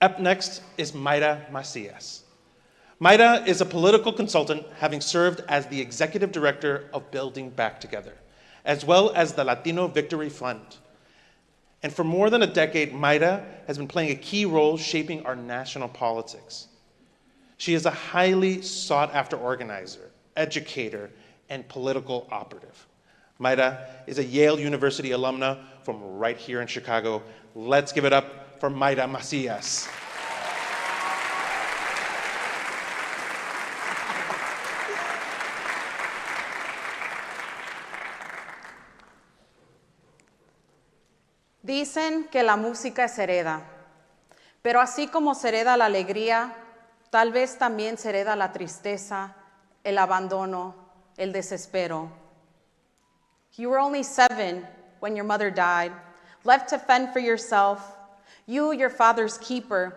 Up next is Mayra Macias. Mayra is a political consultant, having served as the executive director of Building Back Together, as well as the Latino Victory Fund. And for more than a decade, Mayra has been playing a key role shaping our national politics. She is a highly sought-after organizer, educator, and political operative. Mayra is a Yale University alumna from right here in Chicago. Let's give it up for Mayra Macias. Dicen que la música se hereda, pero así como se hereda la alegría, tal vez también se hereda la tristeza, el abandono, el desespero. You were only 7 when your mother died, left to fend for yourself, you, your father's keeper,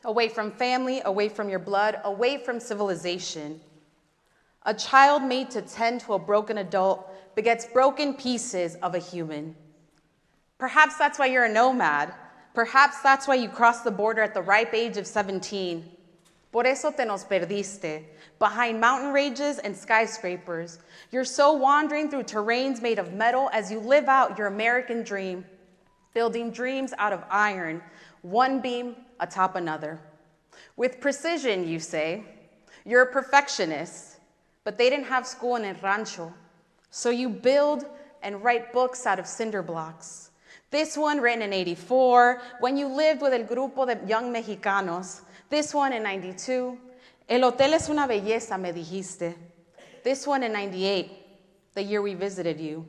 away from family, away from your blood, away from civilization. A child made to tend to a broken adult begets broken pieces of a human. Perhaps that's why you're a nomad. Perhaps that's why you crossed the border at the ripe age of 17. Por eso te nos perdiste, behind mountain ranges and skyscrapers. You're so wandering through terrains made of metal as you live out your American dream, building dreams out of iron, one beam atop another. With precision, you say. You're a perfectionist, but they didn't have school in El Rancho, so you build and write books out of cinder blocks. This one written in '84, when you lived with el grupo de young mexicanos. This one in '92, el hotel es una belleza, me dijiste. This one in '98, the year we visited you.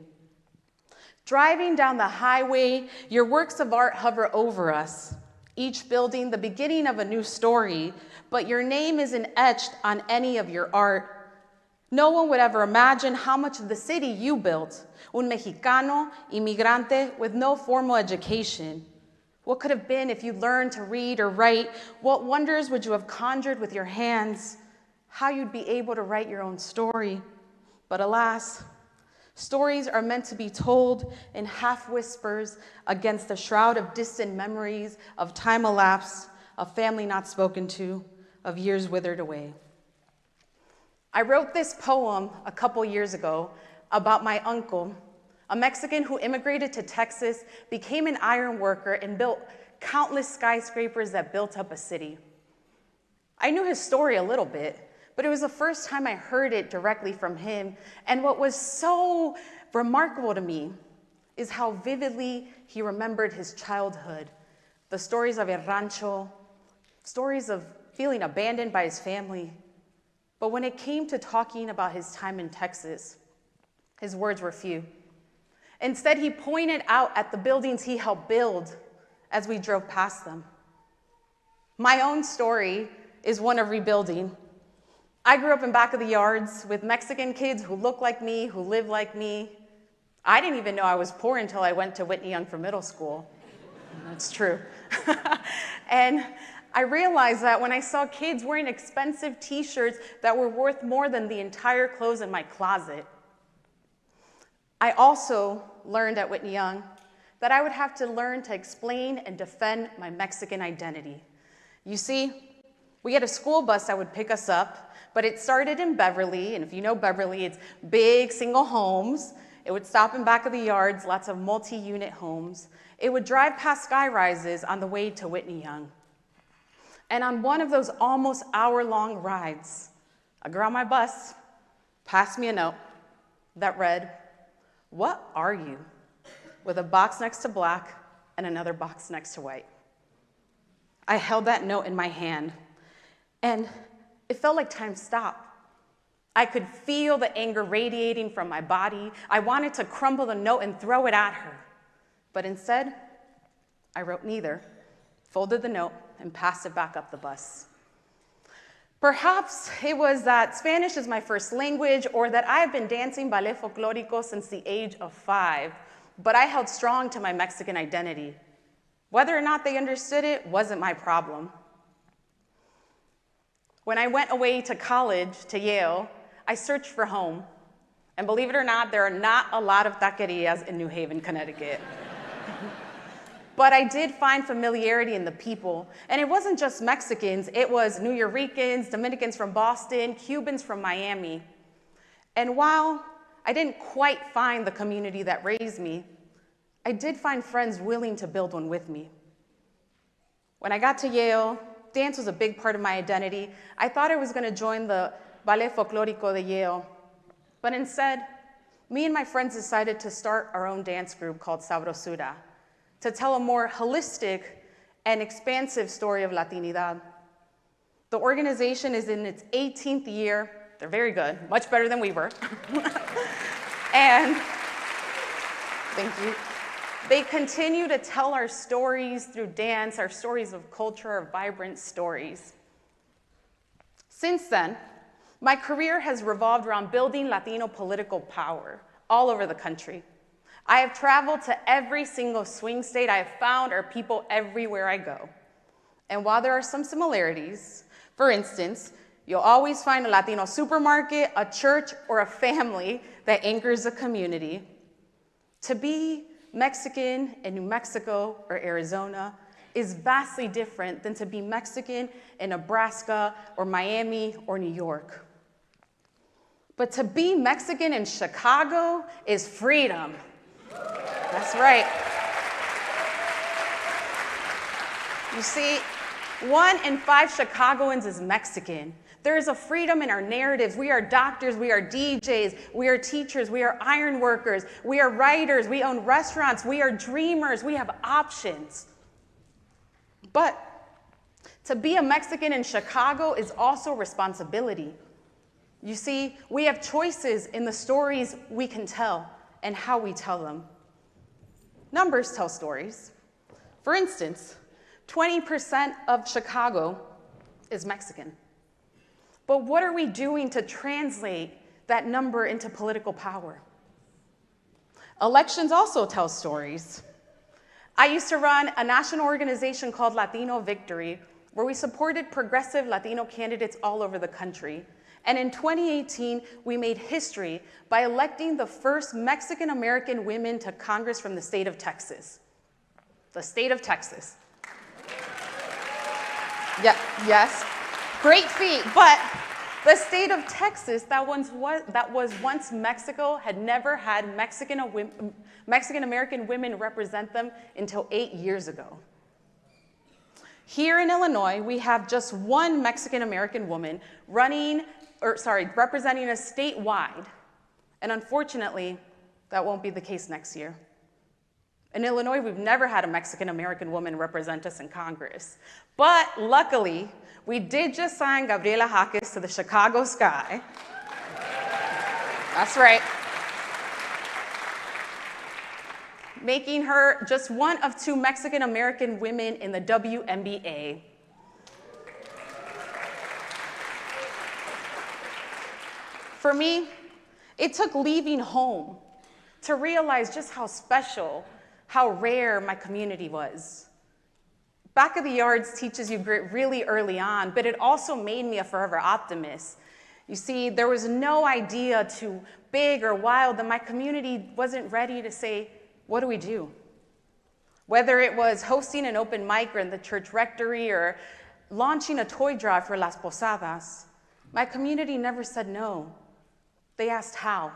Driving down the highway, your works of art hover over us, each building the beginning of a new story, but your name isn't etched on any of your art. No one would ever imagine how much of the city you built, un mexicano, inmigrante, with no formal education. What could have been if you learned to read or write? What wonders would you have conjured with your hands? How you'd be able to write your own story. But alas, stories are meant to be told in half whispers against the shroud of distant memories, of time elapsed, of family not spoken to, of years withered away. I wrote this poem a couple years ago about my uncle, a Mexican who immigrated to Texas, became an iron worker, and built countless skyscrapers that built up a city. I knew his story a little bit, but it was the first time I heard it directly from him. And what was so remarkable to me is how vividly he remembered his childhood, the stories of El Rancho, stories of feeling abandoned by his family. But when it came to talking about his time in Texas, his words were few. Instead, he pointed out at the buildings he helped build as we drove past them. My own story is one of rebuilding. I grew up in back of the yards with Mexican kids who look like me, who live like me. I didn't even know I was poor until I went to Whitney Young for middle school. That's true. And I realized that when I saw kids wearing expensive t-shirts that were worth more than the entire clothes in my closet. I also learned at Whitney Young that I would have to learn to explain and defend my Mexican identity. You see, we had a school bus that would pick us up, but it started in Beverly, and if you know Beverly, it's big single homes. It would stop in back of the yards, lots of multi-unit homes. It would drive past sky rises on the way to Whitney Young. And on one of those almost hour-long rides, a girl on my bus passed me a note that read, "What are you?" with a box next to black and another box next to white. I held that note in my hand, and it felt like time stopped. I could feel the anger radiating from my body. I wanted to crumble the note and throw it at her. But instead, I wrote neither, folded the note, and passed it back up the bus. Perhaps it was that Spanish is my first language, or that I've been dancing ballet folklorico since the age of 5, but I held strong to my Mexican identity. Whether or not they understood it wasn't my problem. When I went away to college, to Yale, I searched for home. And believe it or not, there are not a lot of taquerias in New Haven, Connecticut. But I did find familiarity in the people. And it wasn't just Mexicans, it was New Yorkers, Dominicans from Boston, Cubans from Miami. And while I didn't quite find the community that raised me, I did find friends willing to build one with me. When I got to Yale, dance was a big part of my identity. I thought I was going to join the Ballet Folklórico de Yale, but instead, me and my friends decided to start our own dance group called Sabrosura to tell a more holistic and expansive story of Latinidad. The organization is in its 18th year. They're very good, much better than we were. And thank you. They continue to tell our stories through dance, our stories of culture, our vibrant stories. Since then, my career has revolved around building Latino political power all over the country. I have traveled to every single swing state. I have found our people everywhere I go. And while there are some similarities, for instance, you'll always find a Latino supermarket, a church, or a family that anchors a community. To be Mexican in New Mexico or Arizona is vastly different than to be Mexican in Nebraska or Miami or New York. But to be Mexican in Chicago is freedom. That's right. You see, 1 in 5 Chicagoans is Mexican. There is a freedom in our narratives. We are doctors, we are DJs, we are teachers, we are iron workers, we are writers, we own restaurants, we are dreamers, we have options. But to be a Mexican in Chicago is also responsibility. You see, we have choices in the stories we can tell and how we tell them. Numbers tell stories. For instance, 20% of Chicago is Mexican. But what are we doing to translate that number into political power? Elections also tell stories. I used to run a national organization called Latino Victory, where we supported progressive Latino candidates all over the country. And in 2018, we made history by electing the first Mexican-American women to Congress from the state of Texas. The state of Texas. Yeah, yes, great feat, but the state of Texas, that was once Mexico, had never had Mexican-American women represent them until 8 years ago. Here in Illinois, we have just one Mexican-American woman representing us statewide. And unfortunately, that won't be the case next year. In Illinois, we've never had a Mexican-American woman represent us in Congress. But luckily, we did just sign Gabriela Jaques to the Chicago sky. That's right. Making her just one of 2 Mexican-American women in the WNBA. For me, it took leaving home to realize just how special, how rare my community was. Back of the Yards teaches you grit really early on, but it also made me a forever optimist. You see, there was no idea too big or wild that my community wasn't ready to say, what do we do? Whether it was hosting an open mic or in the church rectory or launching a toy drive for Las Posadas, my community never said no. They asked how.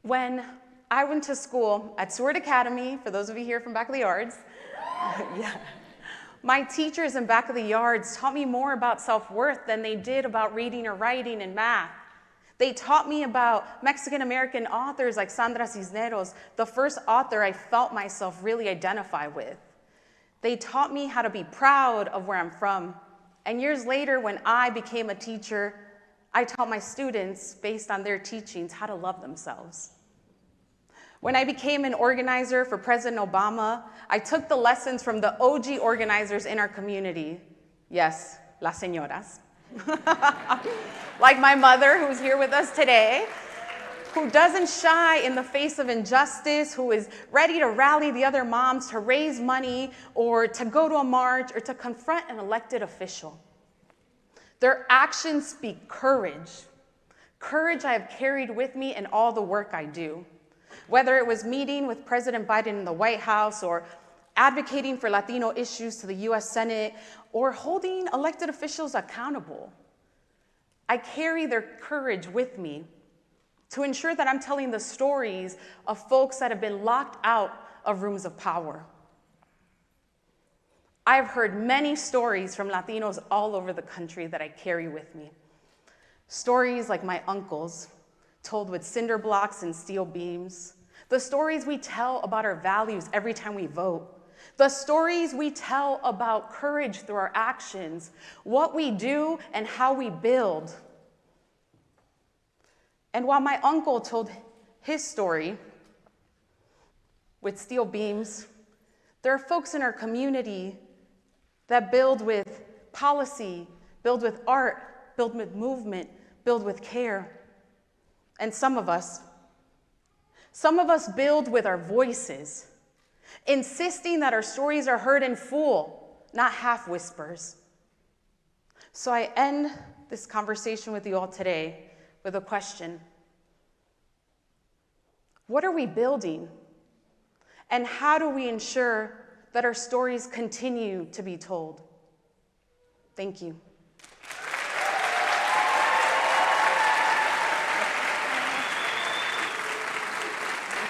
When I went to school at Seward Academy, for those of you here from Back of the Yards, yeah, my teachers in Back of the Yards taught me more about self-worth than they did about reading or writing and math. They taught me about Mexican-American authors like Sandra Cisneros, the first author I felt myself really identify with. They taught me how to be proud of where I'm from. And years later, when I became a teacher, I taught my students, based on their teachings, how to love themselves. When I became an organizer for President Obama, I took the lessons from the OG organizers in our community. Yes, las señoras. Like my mother, who's here with us today, who doesn't shy in the face of injustice, who is ready to rally the other moms to raise money or to go to a march or to confront an elected official. Their actions speak courage. Courage I have carried with me in all the work I do. Whether it was meeting with President Biden in the White House, or advocating for Latino issues to the US Senate, or holding elected officials accountable, I carry their courage with me to ensure that I'm telling the stories of folks that have been locked out of rooms of power. I have heard many stories from Latinos all over the country that I carry with me. Stories like my uncle's, told with cinder blocks and steel beams. The stories we tell about our values every time we vote. The stories we tell about courage through our actions, what we do and how we build. And while my uncle told his story with steel beams, there are folks in our community that build with policy, build with art, build with movement, build with care. And some of us build with our voices, insisting that our stories are heard in full, not half whispers. So I end this conversation with you all today with a question. What are we building? And how do we ensure that our stories continue to be told? Thank you.